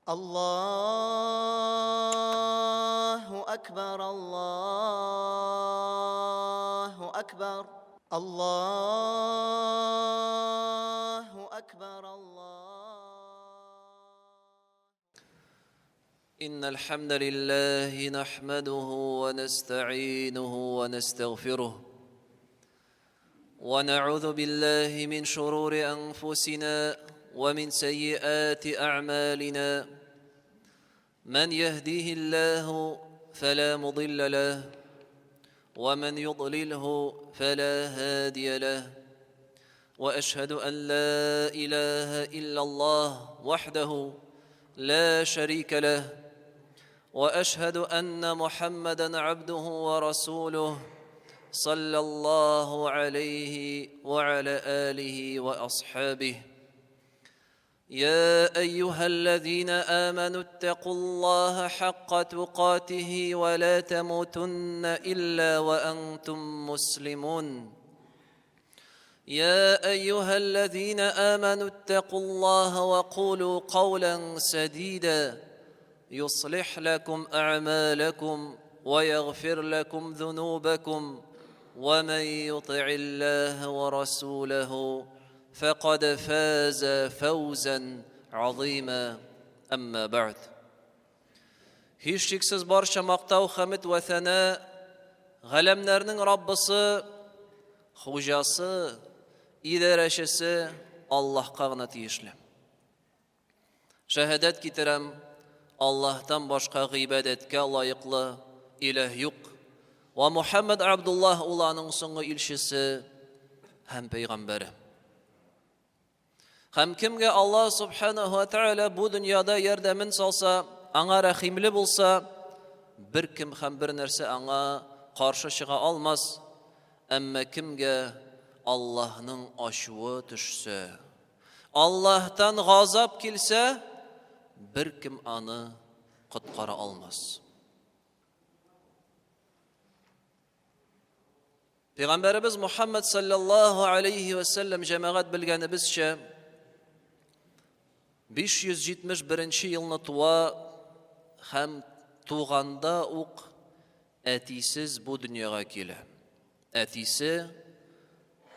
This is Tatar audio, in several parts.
الله أكبر الله أكبر الله أكبر إن الحمد لله نحمده ونستعينه ونستغفره ونعوذ بالله من شرور أنفسنا ومن سيئات أعمالنا من يهديه الله فلا مضل له ومن يضلله فلا هادي له وأشهد أن لا إله إلا الله وحده لا شريك له وأشهد أن محمدًا عبده ورسوله صلى الله عليه وعلى آله وأصحابه يا أيها الذين آمنوا اتقوا الله حق تقاته ولا تموتن إلا وأنتم مسلمون يا أيها الذين آمنوا اتقوا الله وقولوا قولا سديدا يصلح لكم أعمالكم ويغفر لكم ذنوبكم ومن يطع الله ورسوله فقد فاز فوزا عظيما أما بعد Hiç şeksiz barcha maqtav, hamd va sana g'alamlarning Robbisi, xo'jasi, idarachisi Allohga g'ana tegishli. Shahodat ketiram Allohdan boshqa ibodatga loyiqli iloh yo'q va Muhammad Abdulloh ularning so'nggi elchisi ham payg'ambari. Ham kimga Alloh subhanahu va taolo bu dunyoda yardamin solsa, anga rahimli bo'lsa, bir kim ham bir narsa anga qarshi chiqa olmas. Amma kimga Allohning oshuvi tushsa, Allohdan g'azab kelsa, bir kim ani qutqara olmas. Peygamberimiz Muhammed sallallahu aleyhi ve sellem cemaat bilganimizcha 571 yılını tuva hem tuğanda uq etisiz bu dünyaya kele. Etisi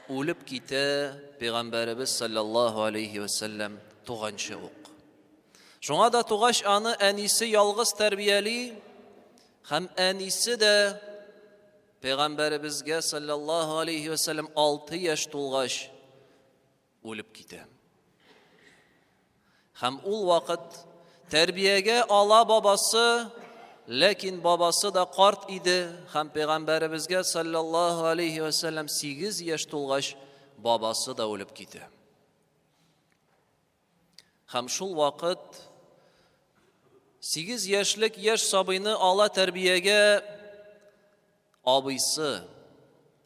ölüp gite Peygamberimiz sallallahu aleyhi ve sellem tuğanşı uq. Şuna da tuğaş anı enisi yalğız terbiyeli hem enisi de Peygamberimizge sallallahu aleyhi ve sellem 6 yaş tuğaş ölüp gite. Hem ul vakit terbiyege ala babası, lakin babası da kart idi. Hem Peygamberimizge sallallahu aleyhi ve sellem 8 yaş tulgaş babası da ölüp gitti. Hem şul vakit 8 yaşlık yaş sabını ala terbiyege abisi,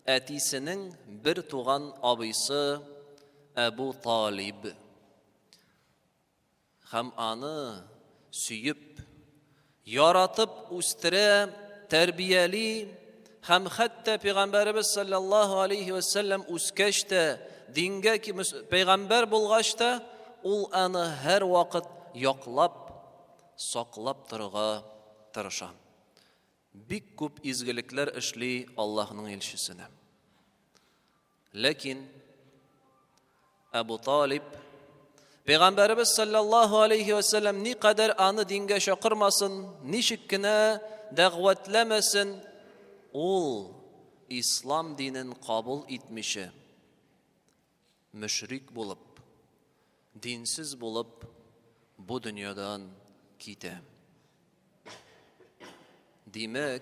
etisinin bir tuğan abisi Ebu Talib. Hem anı süyüp, yaratıp, üstüre, terbiyeli, hem hatta Peygamberimiz sallallahu aleyhi ve sellem üskeşte, dinge ki Peygamber bulgaçta, ul anı her vakit yoklap, saklap tırığa tırışan. Bik küp izgilikler işli Allah'ın elçisine. Lakin Ebu Talib, Peygamberimiz sallallahu aleyhi ve sellem ne kadar anı dinge şakırmasın, nişikkine dağvetlemesin, ol İslam dinin kabul etmişi, müşrik bulup, dinsiz bulup, bu dünyadan gite. Demek,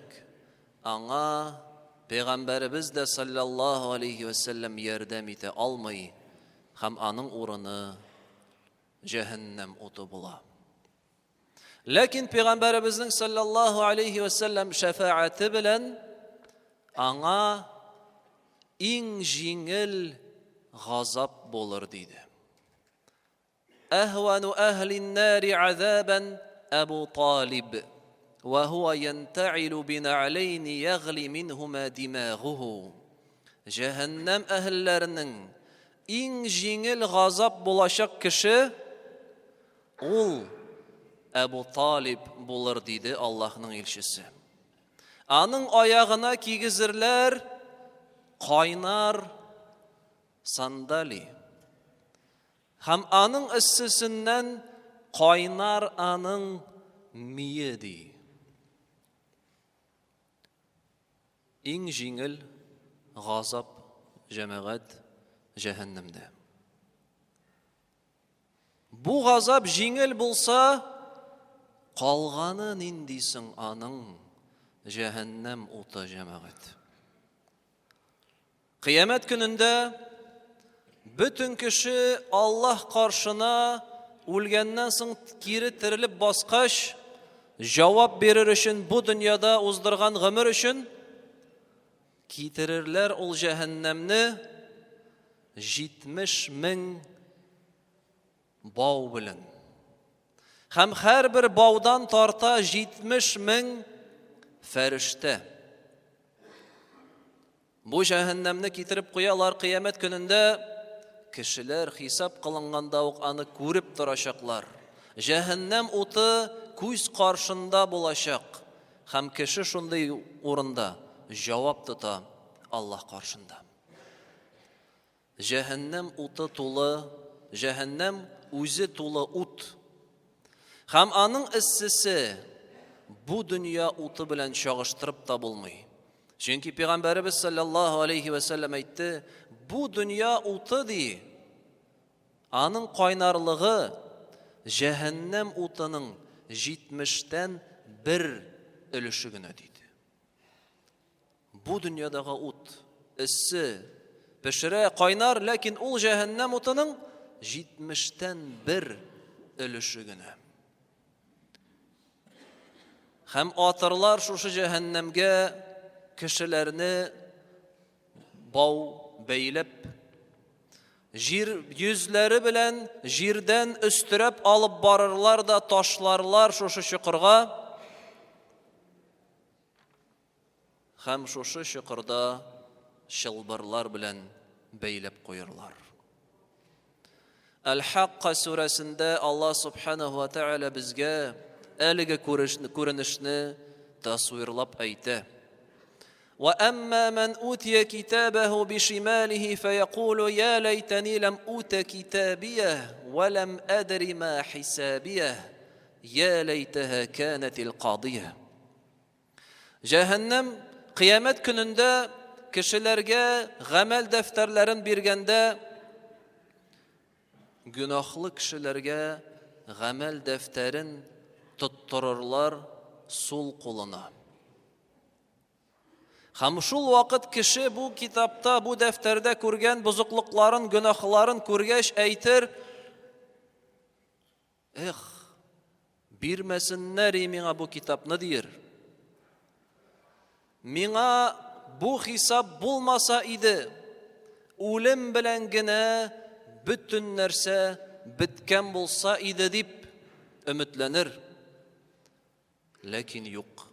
ana Peygamberimiz de sallallahu aleyhi ve sellem yardım ete almayı, hem anın uğrunu cehennem otu bula. Lakin Peygamberimizin sallallahu aleyhi ve sellem şefaati bilen ana en jingil gazap bolur dedi. Ehvanu ehlin nari azaben Ebu Talib ve huve yenta'ilu bina'leyni yagli minhuma dimağuhu. Cehennem ehillerinin en jingil gazap bulaşak kişi ol Әбу Талиб булыр диде Аллаһның илчесе. Аның аягына кигезерләр кайнар сандали. Һәм аның эссесеннән кайнар аның мие ди. Иң җиңел газап җәмәгать җәһәннәмдә. Бу газап җиңел булса, калганы ниндисең аның җәһәннәм уты җәмәгать. Кыямәт көнендә бөтен кеше Аллаһ каршына үлгәннән соң кире терелеп баскач, җавап бирер өчен бу дөньяда уздырган гомер өчен китерерләр ул җәһәннәмне 70,000 бау белән. Һәм һәрбер баудан тарта 70,000 фәрештә. Бу җәһәннәмне китереп куялар кыямәт көнендә, кешеләр хисап кылынганда ук аны күреп торачаклар. Җәһәннәм уты күз каршында булачак. Һәм кеше шундый урында җавап тота Аллаһ каршында. Җәһәннәм уты тулы, җәһәннәм үзе тулы ут. Һәм аның эссесе бу дөнья уты белән чагыштырып та булмый. Чөнки Пәйгамбәрбез саллаллаһу алейхи ва саллям әйтте, бу дөнья уты ди. Аның кайнарлыгы җәһәннәм утының 70-тән 1 өлеше генә диде. Бу дөньядагы ут, эссе, пешерә, кайнар, ләкин ул җәһәннәм утының 70-тән 1 өлеше генә. Һәм атырлар шушы җәһәннәмгә кешеләрне бау бәйләп, җир йөзләре белән җирдән өстерәп алып барырлар да ташларлар шушы чокырга. Һәм шушы чокырда чылбырлар белән бәйләп куярлар. Әл-Хакка сүрәсендә Аллаһ субханаһу ва тааля безгә әлеге күренешне тасвирлап әйтә. وأما من أوتي كتابه بشماله فيقول يا ليتني لم أوت كتابيه ولم أدر ما حسابيه يا ليتها كانت القاضية. Җәһәннәм кыямәт көнендә кешеләргә гамәл дәфтәрләрен биргәндә, гөнаһлы кешеләргә гамәл дәфтәрен тоттырырлар сул кулына. Һәм шул вакыт кеше бу китапта, бу дәфтәрдә күргән бузыклыкларын, гөнаһларын күргәч әйтер: "Эх, бирмәсеннәр миңа бу китапны", дир. Миңа бу хисап булмаса иде, үлем белән генә бөтен нәрсә биткән булса иде дип өметләнер. Ләкин юк.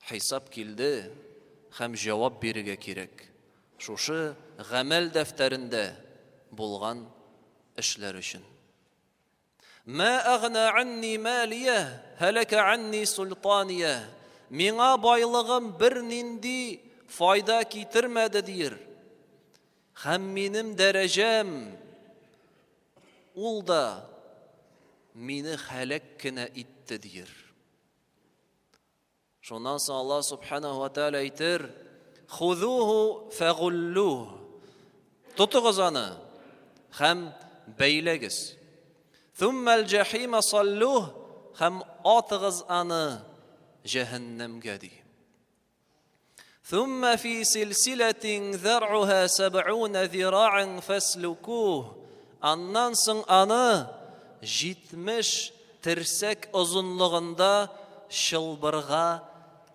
Хисап килде. Һәм җавап бирергә кирәк. Шушы гамәл дәфтәрендә булган эшләр өчен. Ма агна анни малия, халака анни султания. Миңа байлыгым бер нинди файда китермәде дир. Һәм минем дәрәҗәм ул да мине һәлак кенә итте дир. Шуннан соң Аллаһ субханаһу ва тааля әйтер: "Хузуху фагуллух". Тотыгыз аны һәм бәйләгез. "Thumma al-jahima salluh", һәм атыгыз аны җәһәннәмгә ди. "Thumma fi silsilatin dhar'uha 70 dhira'an faslukuh", аннан соң аны 70 терсәк озынлыгында чылбырга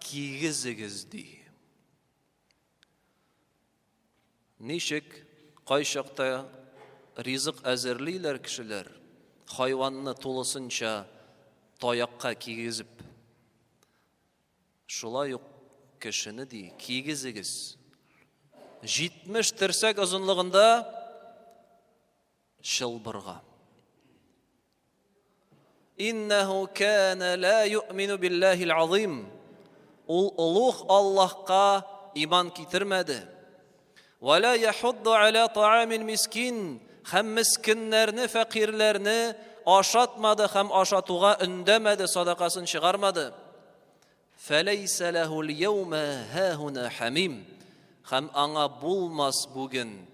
кигезегез ди. Ничек кайчакта ризык әзерлиләр кешеләр, хайванны тулысынча таякка кигезеп. Шулай ук кешене ди, кигезегез. 70 терсәк озынлыгында чылбырга. إنه كان لا يؤمن بالله العظيم. Улуг Аллахка иман китермәде. ولا يحض على طعام المسكين. Һәм мискиннәрне, фәкыйрьләрне ашатмады һәм ашатуга өндәмәде, садакасын чыгармады. فليس له اليوم هاهنا حميم. Һәм аңа булмас бүген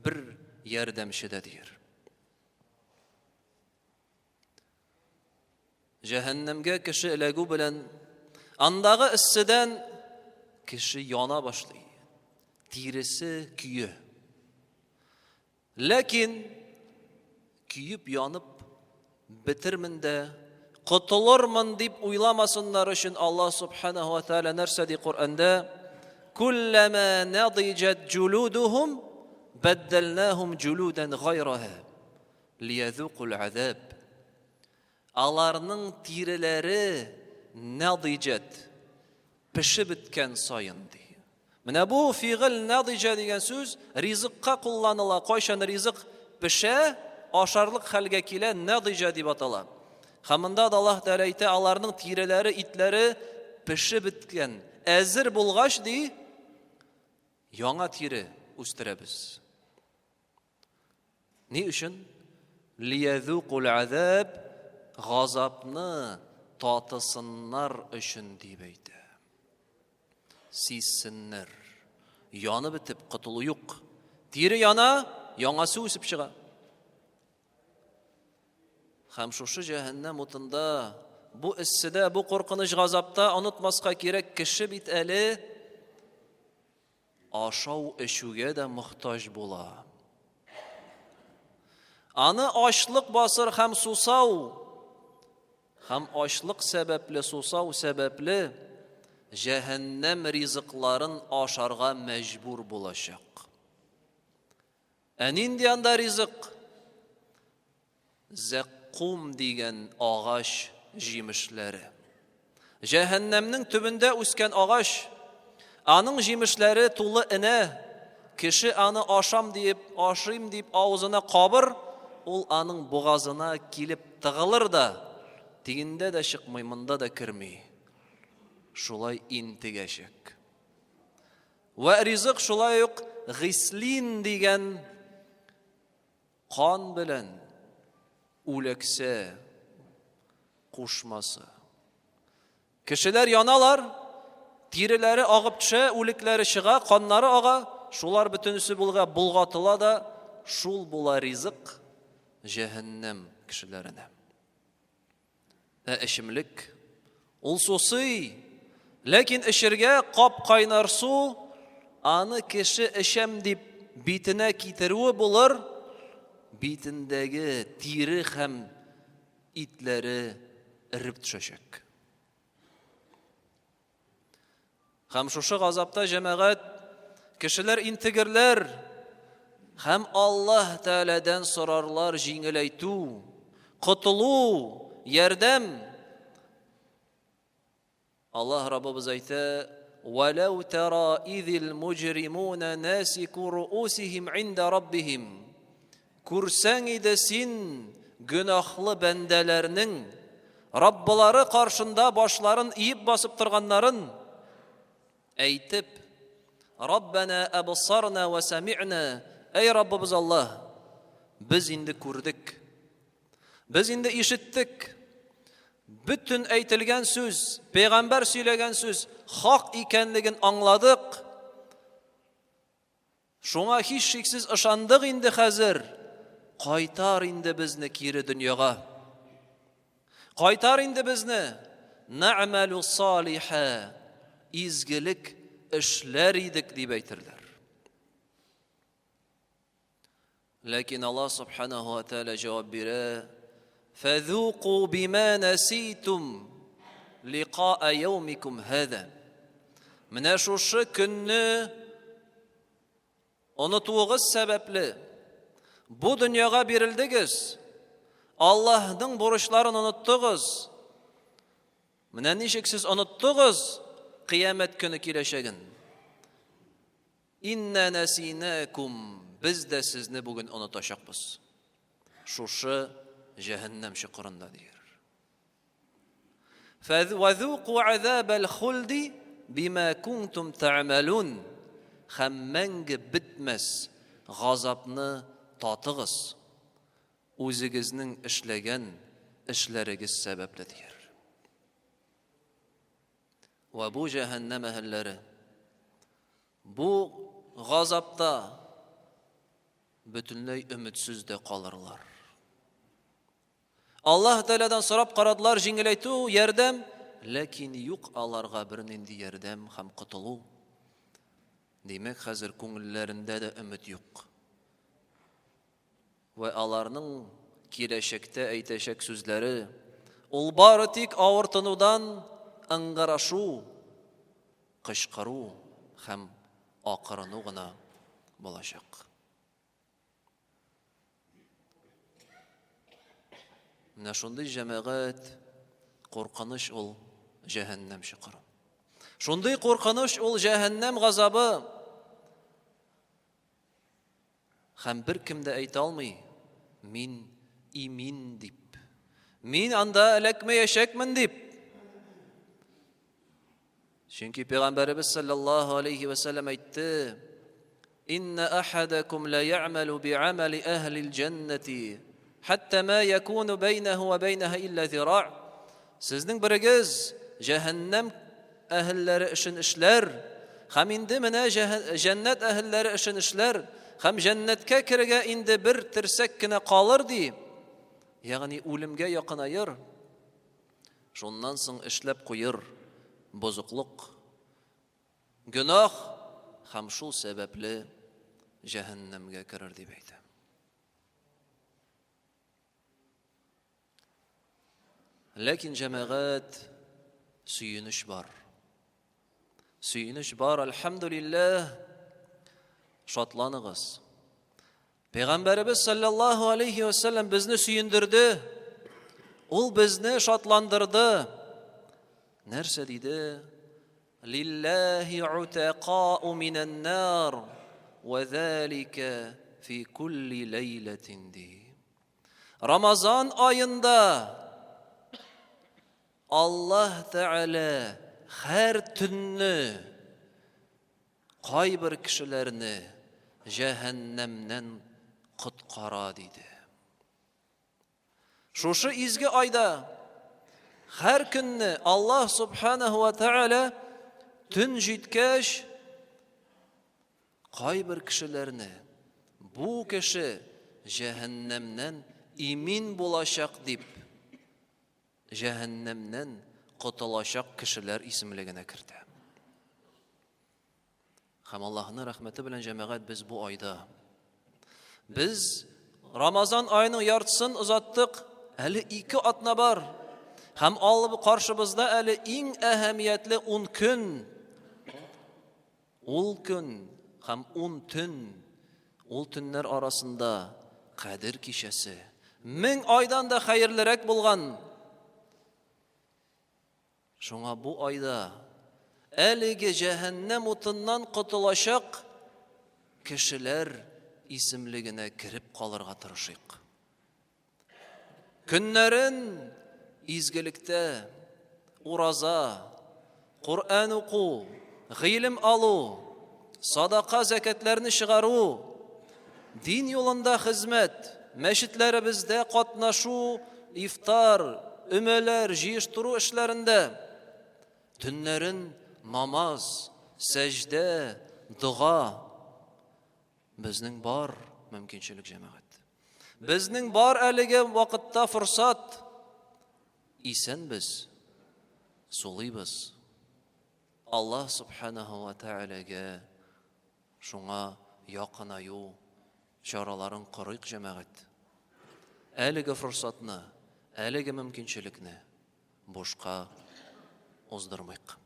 бер ярдәмче дә дияр. Җәһәннәмгә кеше эләгү белән андагы эсседән кеше яна башлый. Тиресе көйе. Ләкин көйеп янып битермен дә, котылырмын дип уйламасыннар өчен Аллаһ субханаһу ва тааля нәрсә ди Куръанда? Куллама надиджат джулудухум баддалнахум джулудан гайраха лиязуқул азаб. Аларның тиреләре надиджат, пешеп биткән сайын ди. Менә бу фигыль надиджа дигән сүз ризыкка кулланыла. Кайчан ризык пешә, ашарлык хәлгә килә, надиджа дип атала. Һәм монда да Аллаһ Тәгалә әйтә, аларның тиреләре, итләре пешеп биткән. Әзер булгач ди, яңа тире үстерәбез. Ни өчен? Лиязуқул азаб, газапны татысыннар өчен дип әйтә. Сизсеннәр. Янып бетеп котылу юк. Тире яна, яңасы үсеп чыга. Һәм шушы җәһәннәм утында, бу эсседә, бу куркыныч газапта онытмаска кирәк, кеше бит әле ашау эчүгә дә мохтаҗ була. Аны ачлык басыр һәм сусау, һәм ачлык сәбәпле, сусау сәбәпле җәһәннәм ризыкларын ашарга мәҗбүр булачак. Нинди анда ризык? Зәккум дигән агач җимешләре. Җәһәннәмнең төбендә үскән агач, аның җимешләре тулы энә. Кеше аны ашам дип, ашыйм дип авызына кабыр, ул аның бугазына килеп тыгылыр да, тигендә дә чыкмый, монда да керми. Шулай интегәчәк. Ва ризык шулай ук гыслин дигән кан белән үләксә кушмасы. Кешеләр яналар, тиреләре агып төшә, үлекләре чыга, каннары ага, шулар бөтенесе булгатыла да, шул була ризык җәһәннәм кешеләренә. Эчемлек ул сусый, ләкин эчергә кап-кайнар су, аны кеше эчәм дип битенә китерүе булыр, битендәге тире һәм итләре эреп төшәчәк. Һәм шушы газапта җәмәгать кешеләр интегерләр һәм Аллаһ Тәгаләдән сорарлар җиңеләйтү, котылу, ярдәм. Аллаһ Раббыбыз әйтә: "Валау тара изил муҗримуна насику руусихим инда раббихим." Күрсәң иде син гөнаһлы бәндәләрнең Раббылары каршында башларын иеп басып торганнарын, әйтеп: "Раббана абсарна ва сами'на." Эй Раббыбыз Аллаһ, без инде күрдек, без инде ишеттек. Бүтән әйтелгән сүз, пәйгамбәр сөйләгән сүз хак икәнлеген аңладык. Шуңа һич шиксез ышандык инде хәзер. Кайтар инде безне кире дөньяга. Кайтар инде безне. Нә'мәлу салиха. Изгелек эшләр идек дип әйтерләр. Ләкин Аллаһ субханаһу ва тааля җавап бирә: "Фазуqu бima наситум лиқа'a яумикум хаза." Менә шушы көнне онытуыгыз сәбәпле бу дөньяга бирелдегез. Аллаһның бурычларын оныттыгыз. Менә ничек сез оныттыгыз кыямәт көне киләчәген. Инна насинакум. Biz de sizni bugün unutacakbız. Şuшы җәһәннәм чокырында дияр. وذوقوا عذاب الخلد بما كنتم تعملون. Хаммәңге битмәс газапны татыгыз, үзегезнең эшләгән эшләрегез сәбәпле дияр. Ва бу җәһәннәм әһелләре бу газапта бөтенләй өметсез дә калырлар. Аллаһ Тәгаләдән сорап карадылар җиңеләйтү, ярдәм, ләкин юк аларга бернинди ярдәм һәм котылу. Демәк, хәзер күңелләрендә дә өмет юк. Ва аларның киләчәктә әйтәчәк сүзләре ул бары тик авыртынудан ыңгырашу, кычкыру һәм акырыну гына булачак. Менә шундый җәмәгать куркыныч ул җәһәннәм чыкыру. Шундый куркыныч ул җәһәннәм газабы. Һәм бер кем дә әйтә алмый, мин имин дип. Мин анда эләкмәячәкмен дип. Чөнки Пәйгамбәрбез саллаллаһу алейхи ва саллям әйтте: "Инна ахадакум ла я'малу би'амали ахлил джаннати, хатта ма якуну байнаху ва байнаха илля зира'." Сезнең берегез җәһәннәм әһелләре эшен эшләр, һәм инде менә җәннәт әһелләре эшен эшләр, һәм җәннәткә керергә инде бер терсәк кенә калыр ди. Ягъни үлемгә якынайыр. Шуннан соң эшләп куйыр бозыклык, гөнаһ, һәм шул сәбәпле җәһәннәмгә керер дип әйтә. Ләкин җәмәгать сөенеш бар. Сөенеш бар, әлхәмдүлилләһ. Шатланыгыз. Пәйгамбәрбез саллаллаһу алейхи ва саллям безне сөендерде. Ул безне шатландырды. Нәрсә диде? Лиллаһи утaqa'u минан нар ва залика фи кулли лейлатин ди. Рамазан айында Аллаһ Тәгалә һәр төнне кайбер кешеләрне җәһәннәмнән коткара диде. Шушы изге айда һәр көнне Аллаһ Субханаһу ва Тәгалә төн җиткәч кайбер кешеләрне бу кеше җәһәннәмнән имин булачак дип җәһәннәмнән котылачак кешеләр исемлегенә кертә. Һәм Аллаһның рәхмәте белән җәмәгать без бу айда без Рамазан айының яртысын узаттык. Әле 2 атна бар. Һәм алып каршыбызда әле иң әһәмиятле 10 көн. Ул көн һәм 10 төн. Ул төннәр арасында Кадир кичәсе 1000 айдан да хәерлерәк булган. Шуңа бу айда әлеге җәһәннәм утыннан котылачак кешеләр исемлегенә кирип калырга тырышыйк. Көннәрен изгелектә, ураза, Кур'ан уку, гыйлем алу, садака закатларны чыгару, дин юлында хезмәт, мәчетләребездә катнашу, ифтар, өмәләр, җыештыру эшләрендә, төннәрен намаз, сәҗдә, дуга. Безнең бар мөмкинчелек җәмәгать. Безнең бар әлеге вакытта форсат. Исәнбез, сулыйбыз. Аллаһ Субханаһу ва Тәгаләгә шуңа якынаю чараларын кырыйк җәмәгать. Әлеге форсатны, әлеге мөмкинчелекне бушка уздырмыйк.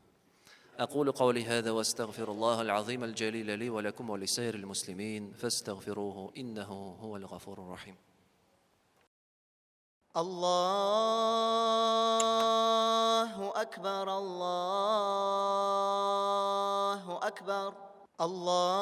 أقول قولي هذا واستغفر الله العظيم الجليل لي ولكم ولسائر المسلمين فاستغفروه إنه هو الغفور الرحيم. الله أكبر الله أكبر الله